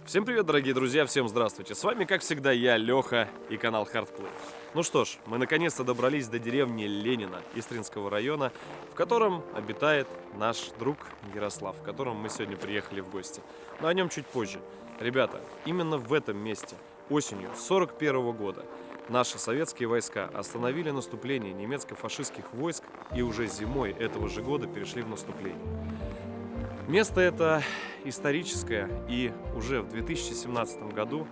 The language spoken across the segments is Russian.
Всем привет, дорогие друзья, всем здравствуйте. С вами, как всегда, я, Леха и канал Hardplay. Ну что ж, мы наконец-то добрались до деревни Ленина Истринского района, в котором обитает наш друг Ярослав, в котором мы сегодня приехали в гости. Но о нем чуть позже. Ребята, именно в этом месте осенью 1941 года наши советские войска остановили наступление немецко-фашистских войск и уже зимой этого же года перешли в наступление. Место это историческое, и уже в 2017 году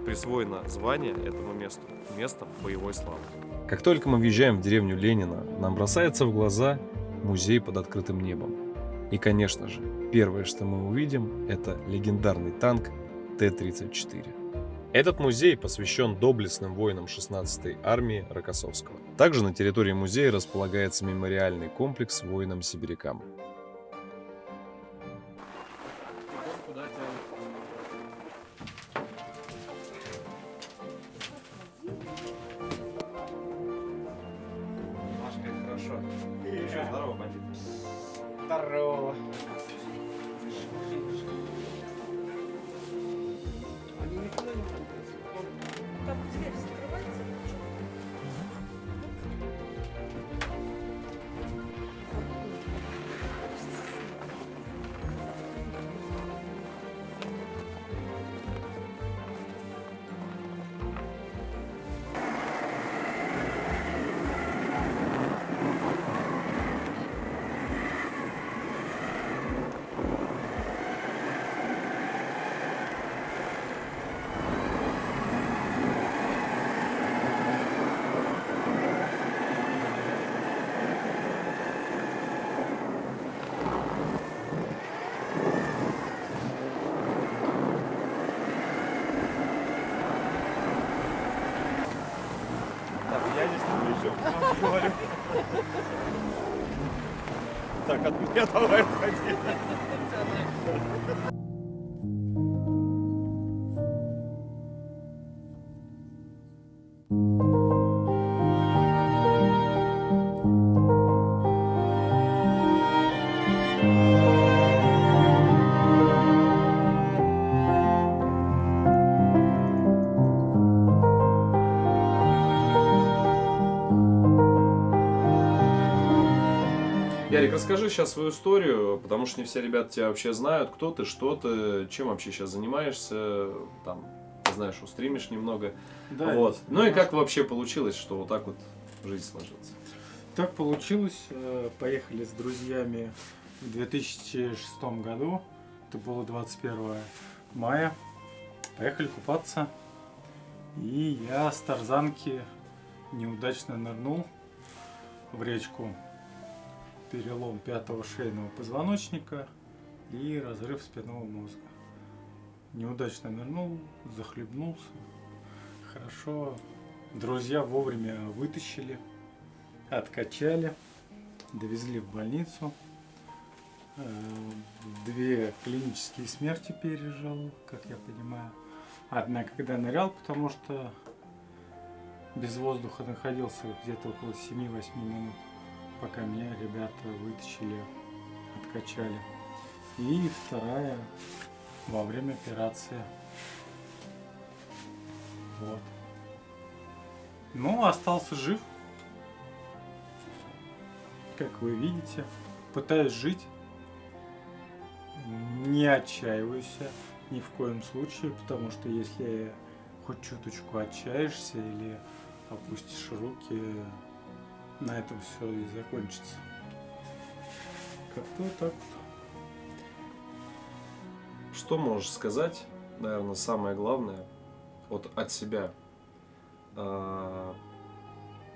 присвоено звание этому месту местом боевой славы. Как только мы въезжаем в деревню Ленина, нам бросается в глаза музей под открытым небом. И, конечно же, первое, что мы увидим, это легендарный танк Т-34. Этот музей посвящен доблестным воинам 16-й армии Рокоссовского. Также на территории музея располагается мемориальный комплекс воинам-сибирякам. Хорошо. Еще здорово, бандит. Здорово. Они никуда не ходят. Там дверь закрывается. Так, я здесь не при чем, сразу говорю. Так, от меня давай отходи. Ярик, расскажи сейчас свою историю, потому что не все ребята тебя вообще знают, кто ты, что ты, чем вообще сейчас занимаешься, там, знаешь, стримишь немного. Да, Вот. есть. Ну и как вообще получилось, что вот так вот жизнь сложилась? Так получилось. Поехали с друзьями в 2006 году. Это было 21 мая. Поехали купаться. И я с тарзанки неудачно нырнул в речку. Перелом пятого шейного позвоночника и разрыв спинного мозга. Неудачно нырнул, захлебнулся. Хорошо. Друзья вовремя вытащили, откачали, довезли в больницу. 2 клинические смерти пережил, как я понимаю. Одна, когда нырял, потому что без воздуха находился где-то около 7-8 минут, пока меня ребята вытащили, откачали. И вторая во время операции. Вот. Ну, остался жив. Как вы видите, пытаюсь жить. Не отчаиваюсь ни в коем случае, потому что если хоть чуточку отчаешься или опустишь руки, на этом все и закончится. Как-то вот так вот. Что можешь сказать, наверное, самое главное, вот от себя,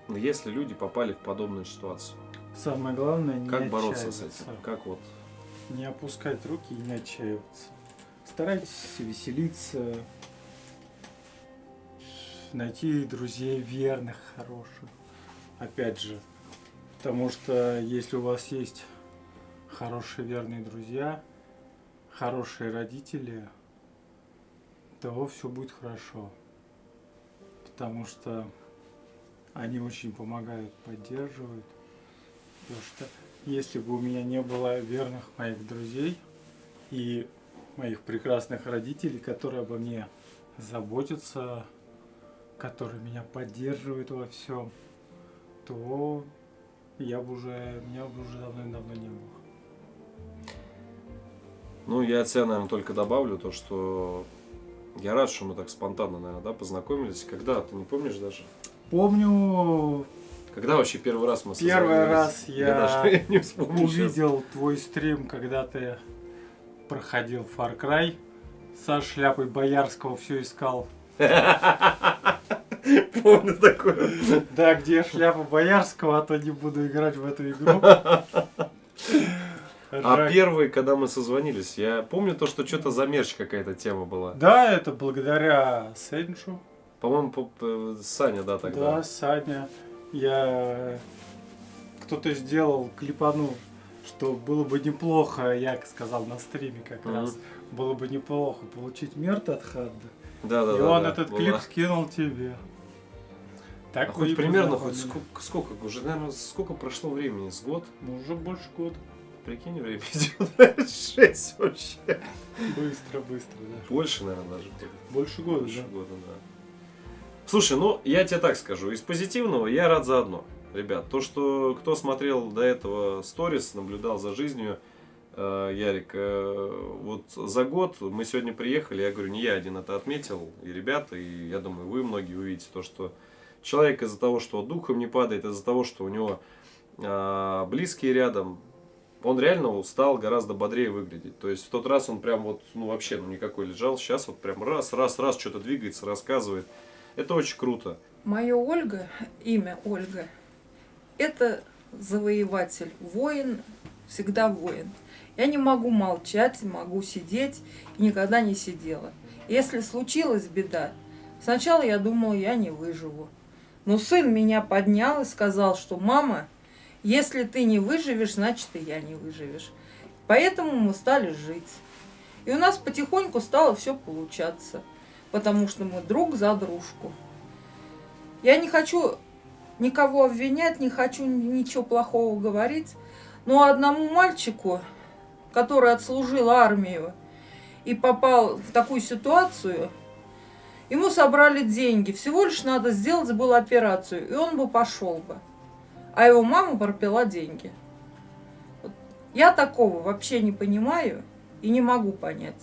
если люди попали в подобную ситуацию? Самое главное не Как бороться с отчаиваться. этим? Как вот? Не опускать руки и не отчаиваться. Старайтесь веселиться, найти друзей верных, хороших. Опять же, потому что если у вас есть хорошие верные друзья, хорошие родители, то все будет хорошо. Потому что они очень помогают, поддерживают. Потому что если бы у меня не было верных моих друзей и моих прекрасных родителей, которые обо мне заботятся, которые меня поддерживают во всем, то меня бы уже давно не было. Ну, я от себя, наверное, только добавлю то, что я рад, что мы так спонтанно, наверное, да, познакомились. Когда? Ты не помнишь даже? Помню, Когда вообще первый раз мы первый созвонились? раз я даже не вспомню сейчас. увидел твой стрим, когда ты проходил Far Cry со шляпой Боярского, все искал. Помню такое. Да, где шляпа Боярского, а то не буду играть в эту игру. А первый, когда мы созвонились, я помню то, что что-то за мерч какая-то тема была. Да, это благодаря Сенджу. По-моему, Саня, да, тогда. Да, Саня. Кто-то сделал, клипанул, что было бы неплохо, я сказал на стриме как раз, было бы неплохо получить мерт от Хадда. Да. И он этот клип скинул тебе. Так А вы хоть и примерно, хоть познакомились. сколько, уже, наверное, сколько прошло времени? С год? Ну, уже больше года. Прикинь, время идет. 6 вообще. Быстро, да. Больше, наверное, даже года. Больше года, Больше да. года, да. Слушай, ну, я тебе так скажу. Из позитивного я рад за одно. Ребят, то, что кто смотрел до этого сторис, наблюдал за жизнью, Ярик, вот за год мы сегодня приехали, я говорю, не я один это отметил, и ребята, и я думаю, вы многие увидите то, что человек из-за того, что духом не падает, из-за того, что у него близкие рядом, он реально стал гораздо бодрее выглядеть. То есть в тот раз он прям вот, ну вообще, ну никакой лежал, сейчас вот прям раз, что-то двигается, рассказывает. Это очень круто. Мое Ольга, имя Ольга, это завоеватель, воин, всегда воин. Я не могу молчать, могу сидеть, и никогда не сидела. Если случилась беда, сначала я думала, я не выживу. Но сын меня поднял и сказал, что мама, если ты не выживешь, значит и я не выживешь. Поэтому мы стали жить. И у нас потихоньку стало все получаться, потому что мы друг за дружку. Я не хочу никого обвинять, не хочу ничего плохого говорить, но одному мальчику, который отслужил армию и попал в такую ситуацию, ему собрали деньги, всего лишь надо сделать было операцию, и он бы пошел бы. А его мама пропила деньги. Вот. Я такого вообще не понимаю и не могу понять.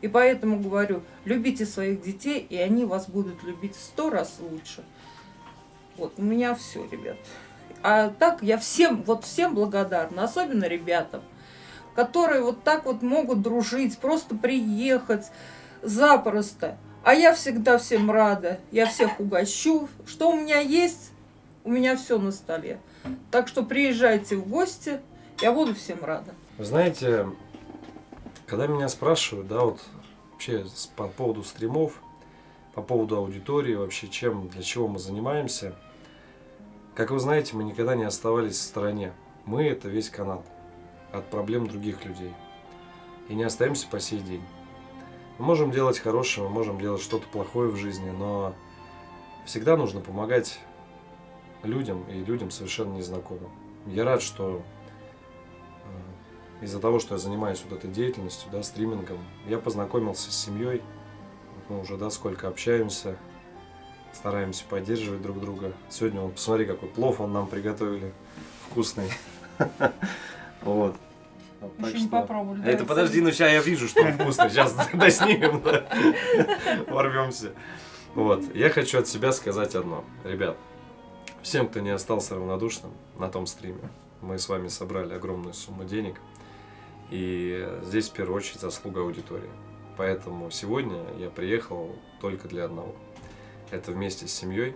И поэтому говорю, любите своих детей, и они вас будут любить в 100 раз лучше. Вот, у меня все, ребят. А так я всем благодарна, особенно ребятам, которые вот так вот могут дружить, просто приехать запросто. А я всегда всем рада, я всех угощу. Что у меня есть, у меня все на столе. Так что приезжайте в гости, я буду всем рада. Вы знаете, когда меня спрашивают, да, вот вообще по поводу стримов, по поводу аудитории, вообще для чего мы занимаемся, как вы знаете, мы никогда не оставались в стороне. Мы — это весь канал от проблем других людей. И не остаемся по сей день. Мы можем делать хорошее, мы можем делать что-то плохое в жизни, но всегда нужно помогать людям и людям совершенно незнакомым. Я рад, что из-за того, что я занимаюсь вот этой деятельностью, да, стримингом, я познакомился с семьей. Мы уже, да, сколько общаемся, стараемся поддерживать друг друга. Сегодня, вот, посмотри, какой плов он нам приготовили. Вкусный. Вот. Еще не попробовали. Это подожди, ну сейчас я вижу, что он вкусный. Сейчас доснимем, да. Ворвемся. Вот. Я хочу от себя сказать одно. Ребят, всем, кто не остался равнодушным на том стриме, мы с вами собрали огромную сумму денег. И здесь в первую очередь заслуга аудитории. Поэтому сегодня я приехал только для одного. Это вместе с семьей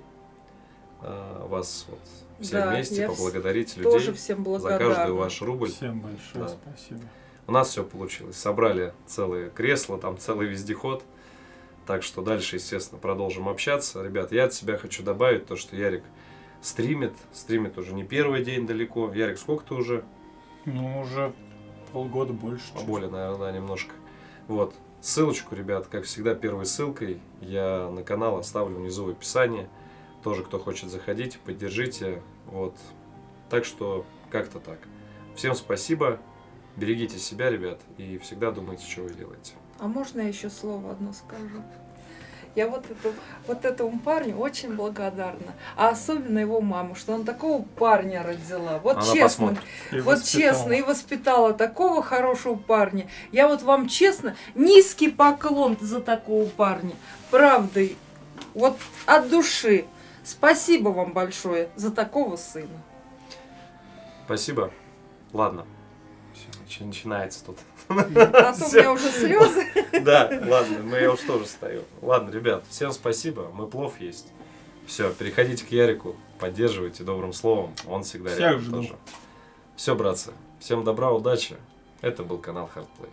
вас вот все вместе поблагодарить людей тоже всем за каждый ваш рубль. Всем большое спасибо. У нас все получилось. Собрали целые кресла, там целый вездеход. Так что дальше, естественно, продолжим общаться. Ребят, я от себя хочу добавить то, что Ярик стримит уже не первый день далеко. Ярик, сколько ты уже? Ну, уже полгода больше. Более, наверное, да, немножко. Вот. Ссылочку, ребят, как всегда, первой ссылкой я на канал оставлю внизу в описании. Тоже, кто хочет, заходите, поддержите. Вот. Так что, как-то так. Всем спасибо. Берегите себя, ребят, и всегда думайте, что вы делаете. А можно я еще слово одно скажу? Я вот этому парню очень благодарна. А особенно его маму, что он такого парня родила. Вот Она честно. посмотрит. И Вот воспитала. честно, и воспитала такого хорошего парня. Я вот вам честно, низкий поклон за такого парня. Правда, вот от души. Спасибо вам большое за такого сына. Спасибо. Ладно. Все, начинается тут. А то у меня уже слезы. Да, ладно, я уж тоже стою. Ладно, ребят, всем спасибо, мы плов есть. Все, переходите к Ярику, поддерживайте добрым словом, он всегда Всех рядом жду. тоже. Все, братцы, всем добра, удачи. Это был канал Hardplay.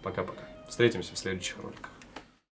Пока-пока. Встретимся в следующих роликах.